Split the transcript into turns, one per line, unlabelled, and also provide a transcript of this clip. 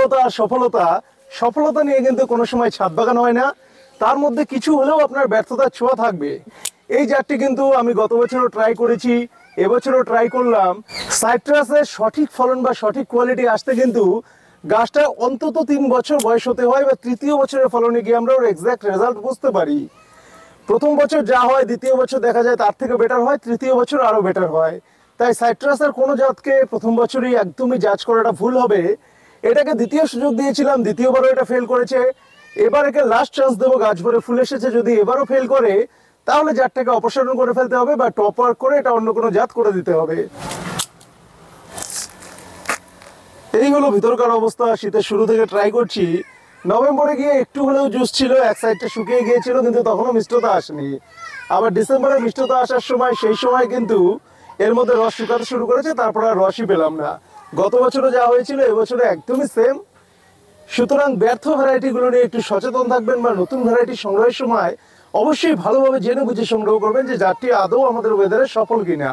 ব্যর্থতা আর সফলতা, সফলতা নিয়ে কিন্তু কোনো সময় ছাদ বাগান হয় না, তার মধ্যে কিছু হলেও আপনার ব্যর্থতার ছোঁয়া থাকবে। এই জাতটি কিন্তু আমি গত বছরও ট্রাই করেছি, এবছরও ট্রাই করলাম। সাইট্রাসের সঠিক ফলন বা সঠিক কোয়ালিটি আসতে কিন্তু গাছটা অন্তত 3 বছর বয়স হতে হয়, বা তৃতীয় বছরের ফলনে গিয়ে আমরা ওর এক্সাক্ট রেজাল্ট বুঝতে পারি। প্রথম বছর যা হয় দ্বিতীয় বছর দেখা যায় তার থেকে বেটার হয়, তৃতীয় বছর আরও বেটার হয়। তাই সাইট্রাসের কোনো জাতকে প্রথম বছরই একদমই জাজ করাটা ভুল হবে। এটাকে দ্বিতীয় সুযোগ দিয়েছিলাম, দ্বিতীয়বারও এটা ফেল করেছে। এবার একে লাস্ট চান্স দেবো, গাছ ভরে ফুল এসেছে। যদি এবারও ফেল করে তাহলে জাতটাকে অপসারণ করে ফেলতে হবে, বা টপ ওয়ার্ক করে এটা অন্য কোনো জাত করে দিতে হবে। এই হলো ভিতরকার অবস্থা। শীতের শুরু থেকে ট্রাই করছি। নভেম্বরে গিয়ে একটু হলেও জুস ছিল, এক সাইডটা শুকিয়ে গিয়েছিল, কিন্তু তখনও মিষ্টতা আসেনি। আবার ডিসেম্বরে মিষ্টতা আসার সময়, সেই সময় কিন্তু এর মধ্যে রস শুকাতে শুরু করেছে, তারপর আর রসই পেলাম না। গত বছরও যা হয়েছিল এবছরে একদমই সেম। সুতরাং ব্যর্থ ভ্যারাইটিগুলো নিয়ে একটু সচেতন থাকবেন, বা নতুন ভ্যারাইটি সংগ্রহের সময় অবশ্যই ভালোভাবে জেনে বুঝে সংগ্রহ করবেন যে জাতটি আদৌ আমাদের ওয়েদারে সফল কিনা।